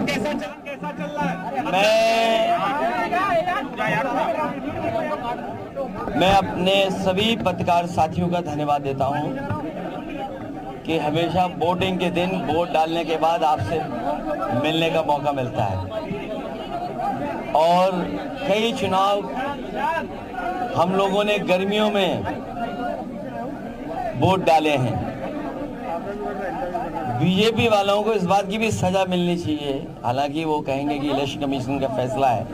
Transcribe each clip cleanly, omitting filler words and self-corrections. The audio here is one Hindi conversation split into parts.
कैसा चल रहा है? मैं अपने सभी पत्रकार साथियों का धन्यवाद देता हूं कि हमेशा वोटिंग के दिन वोट डालने के बाद आपसे मिलने का मौका मिलता है और कई चुनाव हम लोगों ने गर्मियों में वोट डाले हैं। बीजेपी वालों को इस बात की भी सजा मिलनी चाहिए, हालांकि वो कहेंगे कि इलेक्शन कमीशन का फैसला है,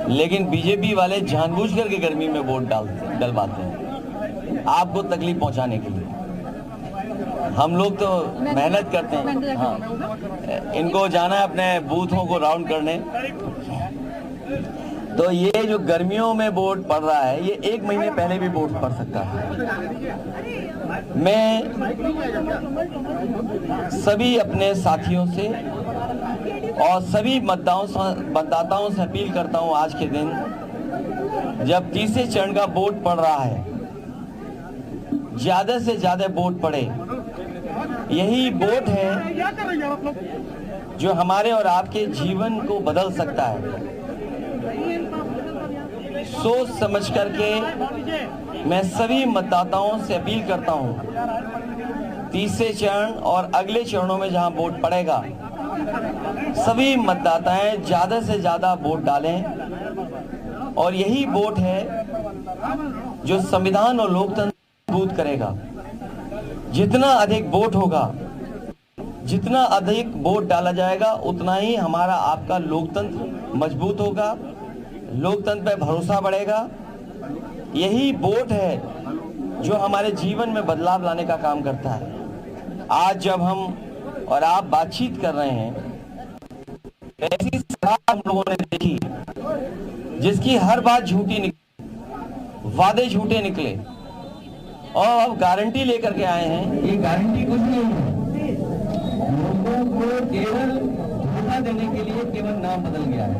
लेकिन बीजेपी वाले जानबूझ करके गर्मी में वोट डलवाते हैं आपको तकलीफ पहुंचाने के लिए। हम लोग तो मेहनत करते हैं। हाँ, इनको जाना है अपने बूथों को राउंड करने। तो ये जो गर्मियों में वोट पड़ रहा है, ये 1 महीने पहले भी वोट पड़ सकता है। मैं सभी अपने साथियों से और सभी मतदाताओं से अपील करता हूं, आज के दिन जब तीसरे चरण का वोट पड़ रहा है, ज्यादा से ज्यादा वोट पड़े। यही वोट है जो हमारे और आपके जीवन को बदल सकता है। सोच समझ करके मैं सभी मतदाताओं से अपील करता हूं, तीसरे चरण और अगले चरणों में जहां वोट पड़ेगा, सभी मतदाताएं ज्यादा से ज्यादा वोट डालें और यही वोट है जो संविधान और लोकतंत्र मजबूत करेगा। जितना अधिक वोट होगा, जितना अधिक वोट डाला जाएगा, उतना ही हमारा आपका लोकतंत्र मजबूत होगा, लोकतंत्र पे भरोसा बढ़ेगा। यही वोट है जो हमारे जीवन में बदलाव लाने का काम करता है। आज जब हम और आप बातचीत कर रहे हैं, ऐसी सरकार हम लोगों ने देखी जिसकी हर बात झूठी निकली, वादे झूठे निकले और अब गारंटी लेकर के आए हैं। ये गारंटी कुछ नहीं है, लोगों को केवल धोखा देने के लिए केवल नाम बदल गया है।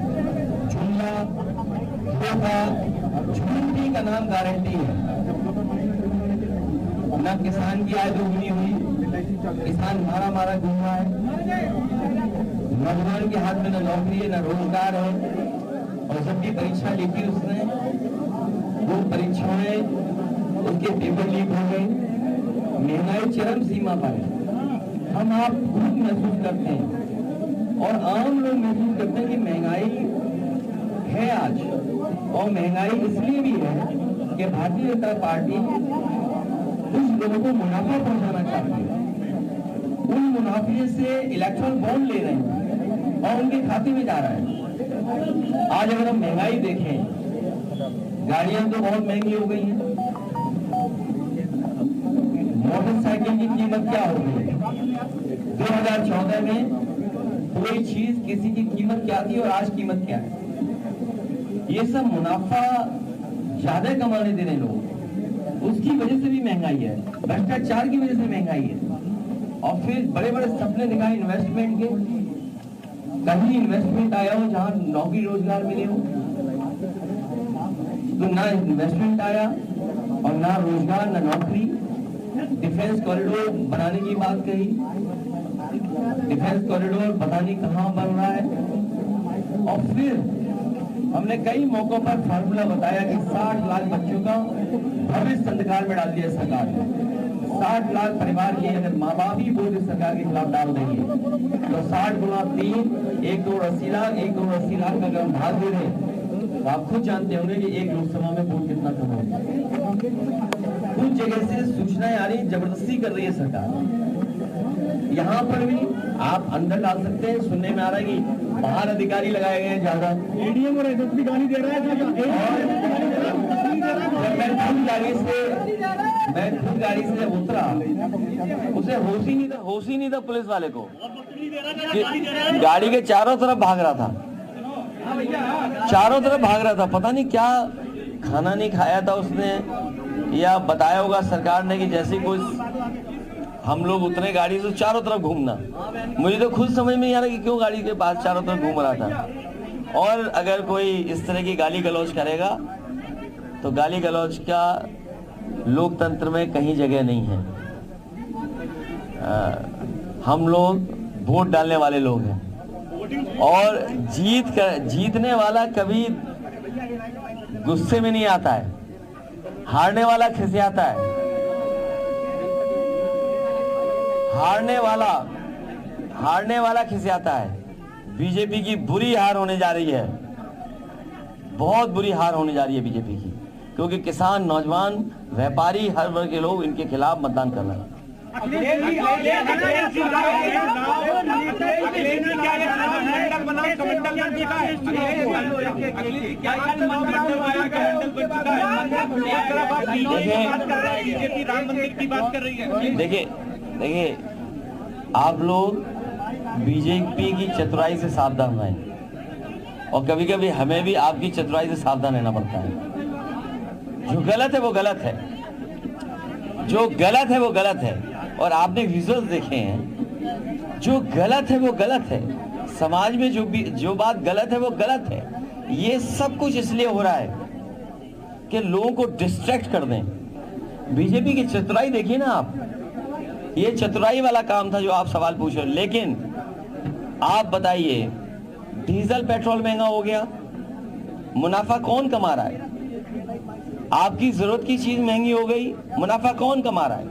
झूठी का नाम गारंटी है। ना किसान की आय दोगुनी हुई, किसान मारा घूम रहा है, नौजवान के हाथ में न नौकरी है न रोजगार है, और जब भी परीक्षा लिखी उसने, वो परीक्षाएं उसके पेपर लीक हो गए, महंगाई चरम सीमा पर है। हम आप खुद महसूस करते हैं और आम लोग महसूस करते हैं कि महंगाई है आज, और महंगाई इसलिए भी है कि भारतीय जनता पार्टी कुछ लोगों को मुनाफा पहुंचाना चाहती है। उन मुनाफे से इलेक्ट्रल बॉन्ड ले रहे हैं और उनके खाते में जा रहा है। आज अगर हम महंगाई देखें, गाड़ियां तो बहुत महंगी हो गई हैं, मोटरसाइकिल की कीमत क्या हो गई है? 2014 में कोई चीज किसी की कीमत क्या थी और आज कीमत क्या है? ये सब मुनाफा ज्यादा कमाने दे रहे लोग, उसकी वजह से भी महंगाई है, भ्रष्टाचार की वजह से महंगाई है। और फिर बड़े बड़े सपने दिखाए इन्वेस्टमेंट के, कहीं इन्वेस्टमेंट आया हो जहां नौकरी रोजगार मिले हो, तो ना इन्वेस्टमेंट आया और ना रोजगार ना नौकरी। डिफेंस कॉरिडोर बनाने की बात कही, डिफेंस कॉरिडोर पता नहीं कहां बन रहा है। और फिर हमने कई मौकों पर फार्मूला बताया कि 60 लाख बच्चों का भविष्य अंधकार में डाल दिया सरकार ने। 60 लाख परिवार के अगर माँ बाप ही वोट इस सरकार के खिलाफ डाल देंगे तो 60 गुना 3, 1 करोड़ 80 लाख, 1 करोड़ 80 लाख का अगर हम भाग दे रहे तो आप खुद जानते होंगे कि एक लोकसभा में वोट कितना कम होगा। कुछ जगह से सूचनाएं आ रही, जबरदस्ती कर रही है सरकार। यहाँ पर भी आप अंदर डाल सकते हैं। सुनने में आ रहा है कि बाहर अधिकारी लगाए गए हैं ज्यादा, एडीएम और एसएसपी गाली दे रहा है। मैं खुद गाड़ी से जब उतरा, उसे होश ही नहीं था पुलिस वाले को, गाड़ी के चारों तरफ भाग रहा था, पता नहीं क्या खाना नहीं खाया था उसने, या बताया होगा सरकार ने कि जैसे कोई हम लोग उतरे गाड़ी से चारों तरफ घूमना। मुझे तो खुद समझ में नहीं आ रहा कि क्यों गाड़ी के पास चारों तरफ घूम रहा था। और अगर कोई इस तरह की गाली गलौज करेगा तो गाली गलौज का लोकतंत्र में कहीं जगह नहीं है। हम लोग वोट डालने वाले लोग हैं, और जीतने वाला कभी गुस्से में नहीं आता है, हारने वाला खिसियाता है। हारने वाला खिसियाता है। बीजेपी की बुरी हार होने जा रही है, बहुत बुरी हार होने जा रही है बीजेपी की, क्योंकि किसान, नौजवान, व्यापारी, हर वर्ग के लोग इनके खिलाफ मतदान कर रहे हैं। देखिए आप लोग बीजेपी की चतुराई से सावधान रहें, और कभी कभी हमें भी आपकी चतुराई से सावधान रहना पड़ता है। जो गलत है वो गलत है, जो गलत है वो गलत है। और आपने विजुअल्स देखे हैं, जो गलत है वो गलत है। समाज में जो बात गलत है वो गलत है। ये सब कुछ इसलिए हो रहा है कि लोगों को डिस्ट्रैक्ट कर दें। बीजेपी की चतुराई देखिए ना आप, ये चतुराई वाला काम था जो आप सवाल पूछ रहे हो। लेकिन आप बताइए, डीजल पेट्रोल महंगा हो गया, मुनाफा कौन कमा रहा है? आपकी जरूरत की चीज महंगी हो गई, मुनाफा कौन कमा रहा है?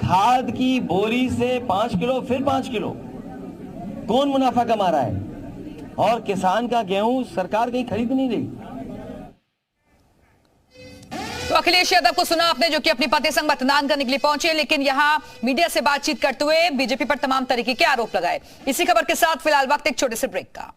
खाद की बोरी से 5 किलो, फिर 5 किलो, कौन मुनाफा कमा रहा है? और किसान का गेहूं सरकार कहीं खरीद नहीं रही। तो अखिलेश यादव को सुना आपने, जो कि अपनी पति संग मतदान करने के लिए पहुंचे, लेकिन यहां मीडिया से बातचीत करते हुए बीजेपी पर तमाम तरीके के आरोप लगाए। इसी खबर के साथ फिलहाल वक्त एक छोटे से ब्रेक का।